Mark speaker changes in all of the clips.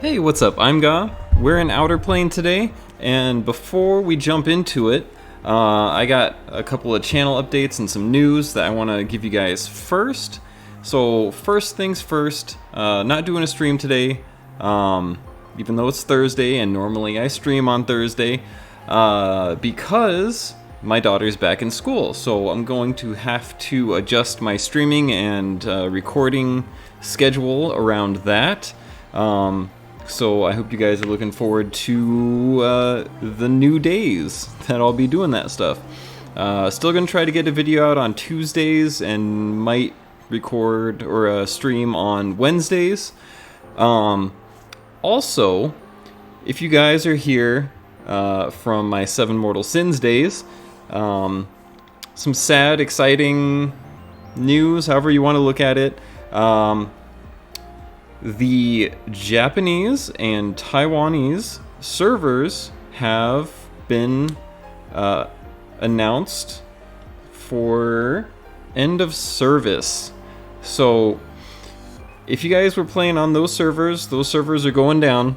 Speaker 1: Hey, what's up? I'm Ga. We're in Outerplane today, and before we jump into it, I got a couple of channel updates and some news that I want to give you guys first. So first things first, not doing a stream today, even though it's Thursday, and normally I stream on Thursday, because my daughter's back in school. So I'm going to have to adjust my streaming and recording schedule around that. So I hope you guys are looking forward to the new days that I'll be doing that stuff. Still gonna try to get a video out on Tuesdays and might record or stream on Wednesdays. Also, if you guys are here from my 7 Mortal Sins days, some sad, exciting news, however you want to look at it. The Japanese and Taiwanese servers have been announced for end of service. So if you guys were playing on those servers are going down.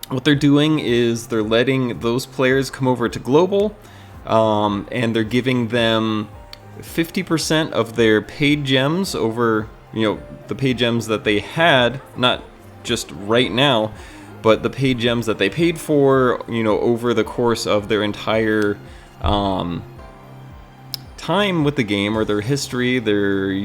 Speaker 1: What they're doing is they're letting those players come over to global, and they're giving them 50% of their paid gems over, the paid gems that they had, not just right now, but the paid gems that they paid for, over the course of their entire time with the game, or their history, their,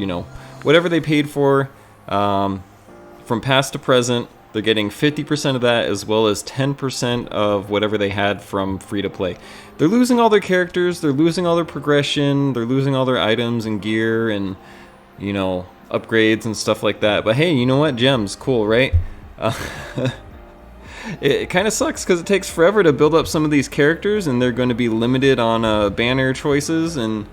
Speaker 1: whatever they paid for, from past to present. They're getting 50% of that, as well as 10% of whatever they had from free to play. They're losing all their characters, they're losing all their progression, they're losing all their items and gear and, upgrades and stuff like that. But hey, you know what? Gems, cool, right? It kind of sucks because it takes forever to build up some of these characters, and they're going to be limited on banner choices, and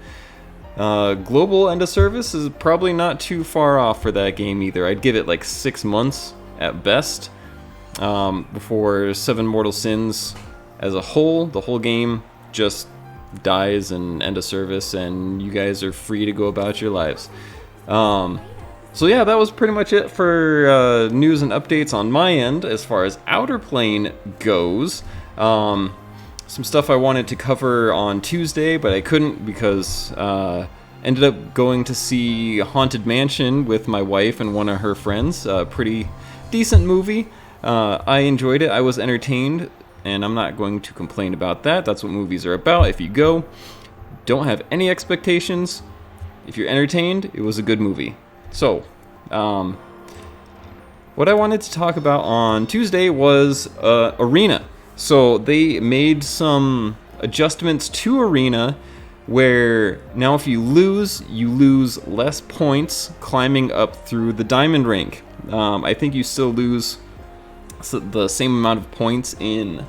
Speaker 1: global end of service is probably not too far off for that game either. I'd give it like 6 months at best, before 7 Mortal Sins as a whole, the whole game just dies and end of service, and you guys are free to go about your lives. So yeah, that was pretty much it for news and updates on my end as far as Outerplane goes. Some stuff I wanted to cover on Tuesday, but I couldn't because ended up going to see Haunted Mansion with my wife and one of her friends. Pretty decent movie. I enjoyed it. I was entertained, and I'm not going to complain about that. That's what movies are about. If you go, don't have any expectations. If you're entertained, it was a good movie. So, what I wanted to talk about on Tuesday was Arena. So they made some adjustments to Arena where now if you lose less points climbing up through the diamond rank. I think you still lose the same amount of points in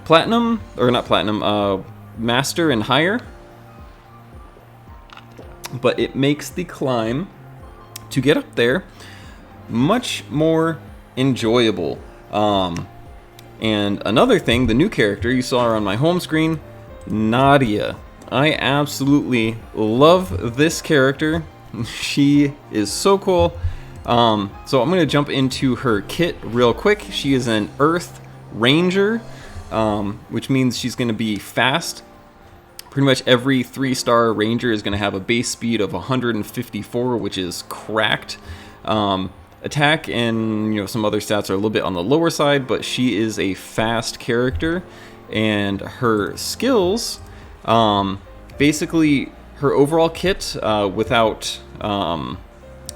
Speaker 1: platinum, or not platinum, master and higher. But it makes the climb to get up there much more enjoyable. And another thing, the new character, you saw her on my home screen, Notia. I absolutely love this character. She is so cool. So I'm going to jump into her kit real quick. She is an Earth Ranger, which means she's going to be fast. Pretty much every 3-star Ranger is going to have a base speed of 154, which is cracked. Attack and some other stats are a little bit on the lower side, but she is a fast character, and her skills, basically her overall kit, without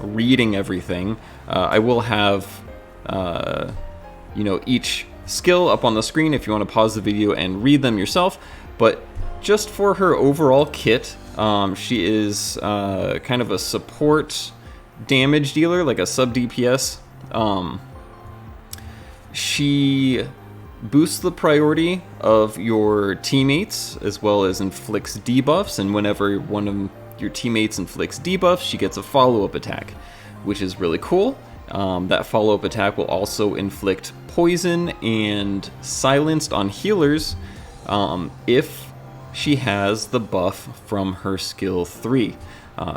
Speaker 1: reading everything, I will have each skill up on the screen if you want to pause the video and read them yourself. But just for her overall kit, she is kind of a support damage dealer, like a sub DPS. She boosts the priority of your teammates as well as inflicts debuffs, and whenever one of your teammates inflicts debuffs, she gets a follow-up attack, which is really cool. That follow-up attack will also inflict poison and silenced on healers if she has the buff from her skill 3.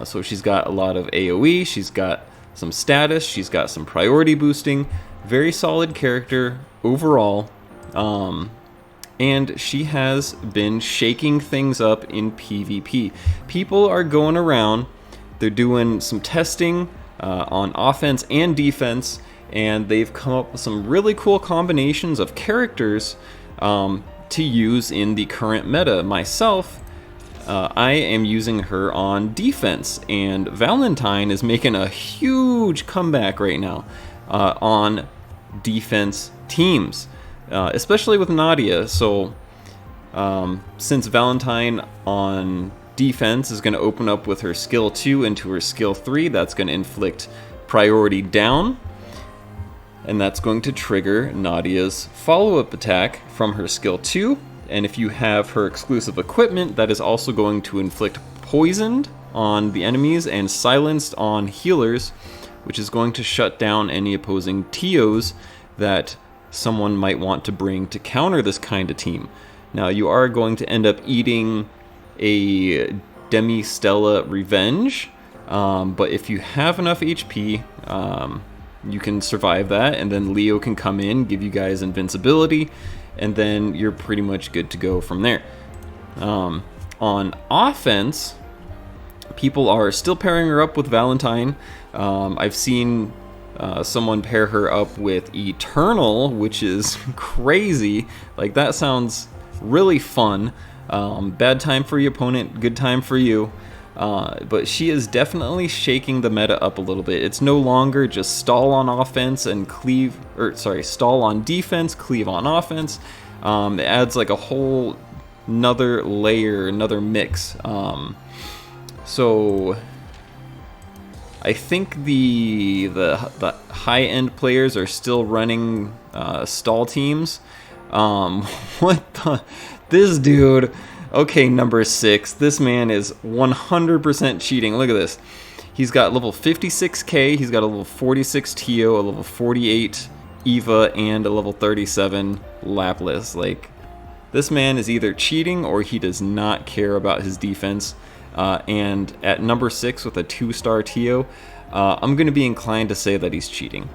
Speaker 1: So she's got a lot of AoE, she's got some status, she's got some priority boosting. Very solid character overall. And she has been shaking things up in PvP. People are going around, they're doing some testing on offense and defense, and they've come up with some really cool combinations of characters to use in the current meta. Myself, I am using her on defense, and Valentine is making a huge comeback right now on defense teams, especially with Notia. So since Valentine on defense is going to open up with her skill 2 into her skill 3, that's going to inflict priority down, and that's going to trigger Notia's follow-up attack from her skill 2. And if you have her exclusive equipment, that is also going to inflict poisoned on the enemies and silenced on healers, which is going to shut down any opposing TOs that someone might want to bring to counter this kind of team. Now, you are going to end up eating a Demi Stella Revenge, but if you have enough HP, you can survive that, and then Leo can come in, give you guys invincibility, and then you're pretty much good to go from there. On offense, people are still pairing her up with Valentine. I've seen someone pair her up with Eternal, which is crazy. Like, that sounds really fun. Bad time for your opponent, good time for you. But she is definitely shaking the meta up a little bit. It's no longer just stall on offense and stall on defense, cleave on offense. It adds like a whole another layer, another mix. So I think the high-end players are still running stall teams. What the? This dude. Okay, number 6. This man is 100% cheating. Look at this. He's got level 56k, he's got a level 46 Tio, a level 48 Eva, and a level 37 Lapis. Like, this man is either cheating or he does not care about his defense. And at number 6 with a 2-star Tio, I'm going to be inclined to say that he's cheating.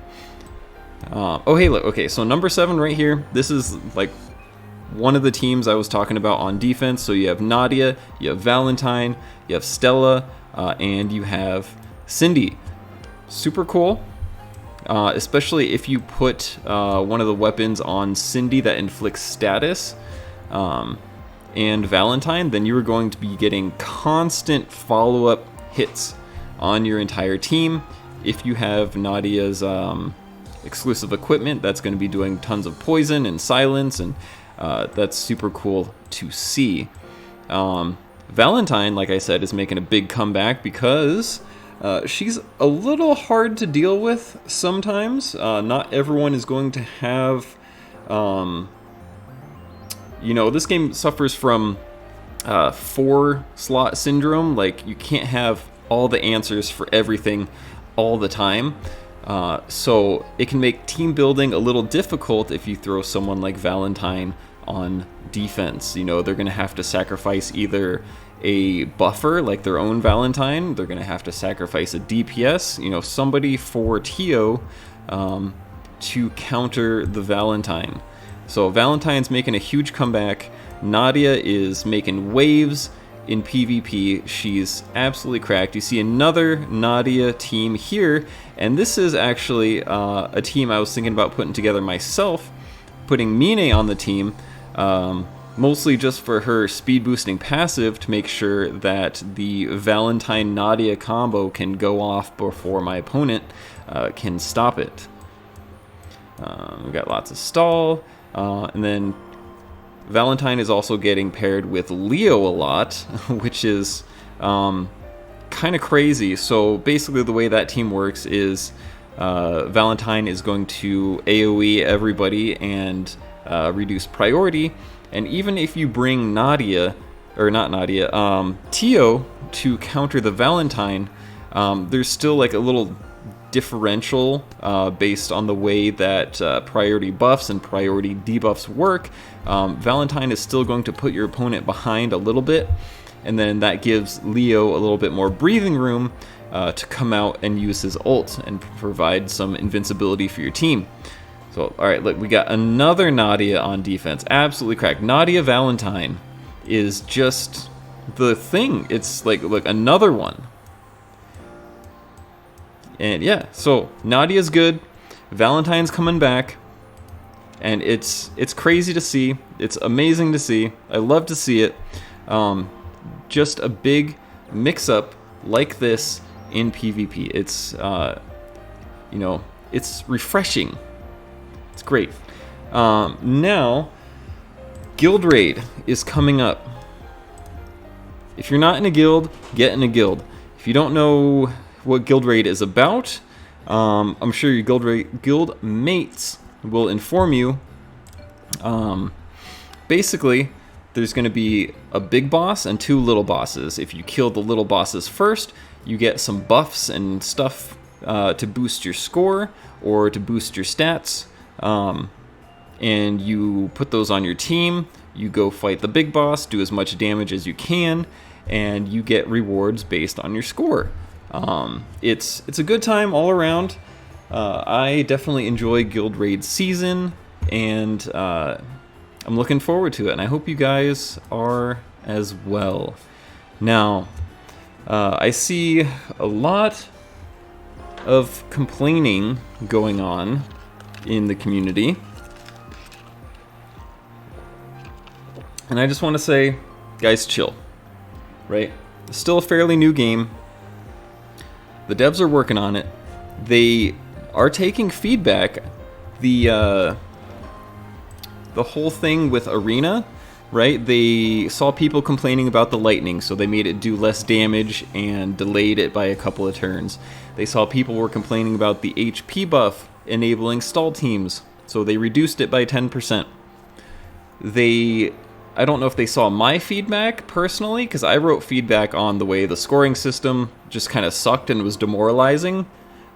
Speaker 1: Oh, hey, look. Okay, so number 7 right here, this is like one of the teams I was talking about on defense. So you have Notia, you have Valentine, you have Stella, and you have Cindy. Super cool, especially if you put one of the weapons on Cindy that inflicts status and Valentine, then you are going to be getting constant follow-up hits on your entire team. If you have Nadia's exclusive equipment, that's going to be doing tons of poison and silence, and that's super cool to see. Valentine, like I said, is making a big comeback because she's a little hard to deal with sometimes. Not everyone is going to have... this game suffers from 4-slot syndrome. Like, you can't have all the answers for everything all the time. So it can make team building a little difficult if you throw someone like Valentine on defense. They're going to have to sacrifice either a buffer like their own Valentine, they're going to have to sacrifice a DPS, somebody for Tio to counter the Valentine. So Valentine's making a huge comeback. Notia is making waves in PvP. She's absolutely cracked. You see another Notia team here, and this is actually a team I was thinking about putting together myself, putting Mine on the team, mostly just for her speed boosting passive to make sure that the Valentine Notia combo can go off before my opponent can stop it. We've got lots of stall, and then Valentine is also getting paired with Leo a lot, which is kind of crazy. So basically the way that team works is Valentine is going to AoE everybody and reduce priority, and even if you bring Tio to counter the Valentine, there's still like a little differential based on the way that priority buffs and priority debuffs work. Valentine is still going to put your opponent behind a little bit, and then that gives Leo a little bit more breathing room to come out and use his ult and provide some invincibility for your team. So, all right, look, we got another Notia on defense. Absolutely cracked. Notia Valentine is just the thing. It's like, look, another one. And yeah, so Nadia's good. Valentine's coming back. And it's crazy to see. It's amazing to see. I love to see it. Just a big mix-up like this in PvP. It's, you know, it's refreshing. It's great. Now, Guild Raid is coming up. If you're not in a guild, get in a guild. If you don't know what Guild Raid is about, I'm sure your guild mates will inform you. Basically, there's going to be a big boss and 2 little bosses. If you kill the little bosses first, you get some buffs and stuff to boost your score or to boost your stats. And you put those on your team. You go fight the big boss, do as much damage as you can, and you get rewards based on your score. It's a good time all around. I definitely enjoy Guild Raid season, and I'm looking forward to it, and I hope you guys are as well. Now, I see a lot of complaining going on in the community, and I just want to say, guys, chill, right? It's still a fairly new game. The devs are working on it. They are taking feedback. The whole thing with Arena, right? They saw people complaining about the lightning, so they made it do less damage and delayed it by a couple of turns. They saw people were complaining about the HP buff enabling stall teams, so they reduced it by 10%. I don't know if they saw my feedback personally, because I wrote feedback on the way the scoring system just kind of sucked and was demoralizing.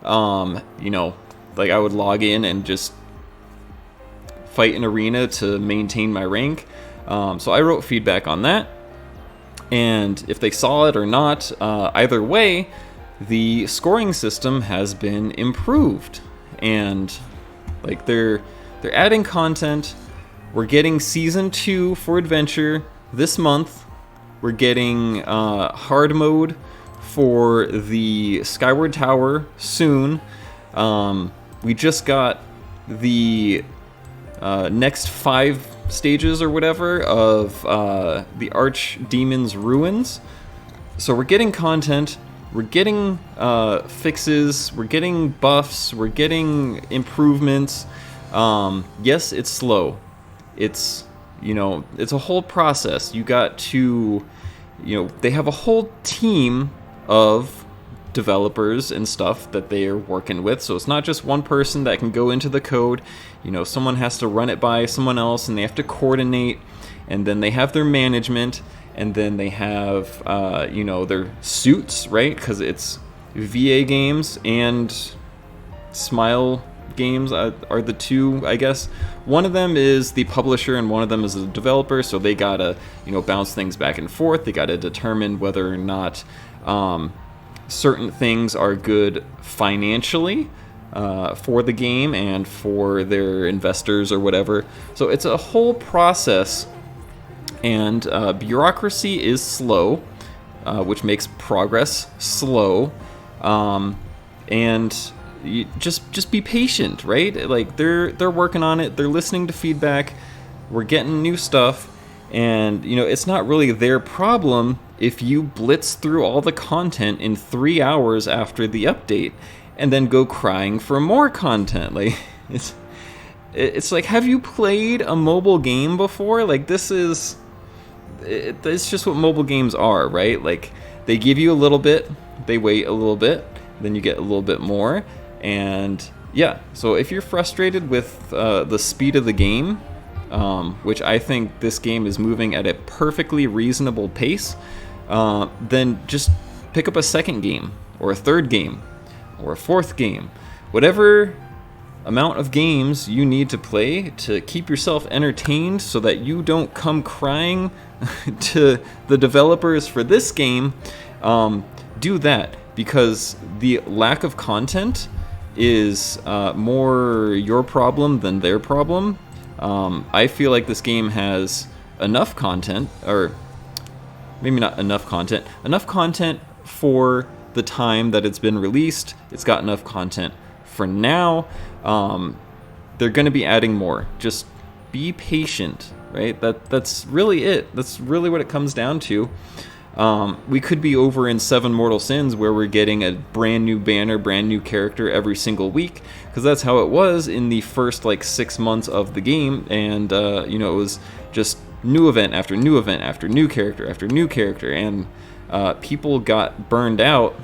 Speaker 1: You know, like I would log in and just fight an arena to maintain my rank. So I wrote feedback on that. And if they saw it or not, either way, the scoring system has been improved. And like they're adding content. We're getting Season 2 for Adventure this month. We're getting hard mode for the Skyward Tower soon. We just got the next 5 stages or whatever of the Archdemon's Ruins. So we're getting content. We're getting fixes. We're getting buffs. We're getting improvements. Yes, it's slow. It's, you know, it's a whole process. You got to, you know, they have a whole team of developers and stuff that they are working with. So it's not just one person that can go into the code. You know, someone has to run it by someone else, and they have to coordinate. And then they have their management, and then they have, you know, their suits, right? Because it's VA games and Smile games are the two, I guess. One of them is the publisher and one of them is the developer, so they gotta, you know, bounce things back and forth. They gotta determine whether or not certain things are good financially for the game and for their investors or whatever. So it's a whole process, and bureaucracy is slow, which makes progress slow, and you just be patient, right? Like they're working on it. They're listening to feedback. We're getting new stuff, and you know, it's not really their problem if you blitz through all the content in 3 hours after the update and then go crying for more content. Like it's like, have you played a mobile game before? Like it's just what mobile games are, right? Like they give you a little bit, they wait a little bit, then you get a little bit more. And yeah, so if you're frustrated with the speed of the game, which I think this game is moving at a perfectly reasonable pace, then just pick up a second game or a third game or a fourth game. Whatever amount of games you need to play to keep yourself entertained so that you don't come crying to the developers for this game, do that, because the lack of content is more your problem than their problem. I feel like this game has enough content, or maybe not enough content for the time that it's been released. It's got enough content for now. They're going to be adding more. Just be patient, right? That's really it. That's really what it comes down to. We could be over in 7 Mortal Sins, where we're getting a brand new banner, brand new character every single week, because that's how it was in the first like 6 months of the game. And it was just new event after new event after new character after new character, and people got burned out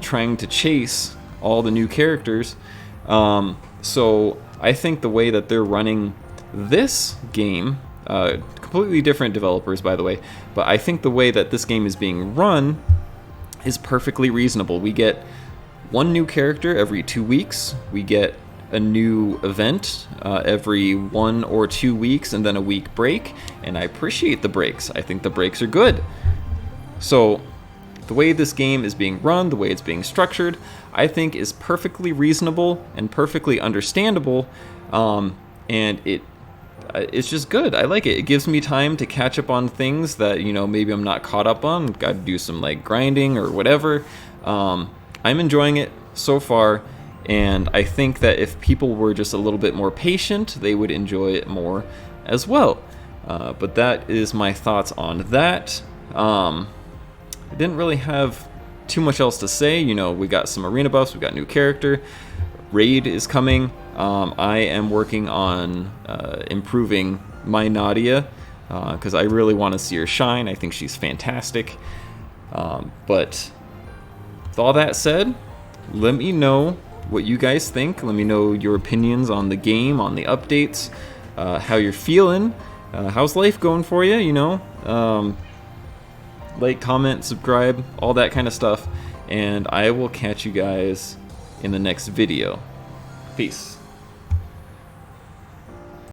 Speaker 1: trying to chase all the new characters. So I think the way that they're running this game, completely different developers, by the way, but I think the way that this game is being run is perfectly reasonable. We get 1 new character every 2 weeks. We get a new event every 1 or 2 weeks, and then a week break. And I appreciate the breaks. I think the breaks are good. So the way this game is being run, the way it's being structured, I think is perfectly reasonable and perfectly understandable. And it's just good. I like it. It gives me time to catch up on things that, maybe I'm not caught up on. Got to do some like grinding or whatever. I'm enjoying it so far, and I think that if people were just a little bit more patient, they would enjoy it more as well. But that is my thoughts on that. I didn't really have too much else to say. We got some arena buffs, we got new character. Raid is coming. I am working on improving my Notia, because I really want to see her shine. I think she's fantastic. But with all that said, let me know what you guys think. Let me know your opinions on the game, on the updates, how you're feeling. How's life going for you, like, comment, subscribe, all that kind of stuff. And I will catch you guys in the next video. Peace.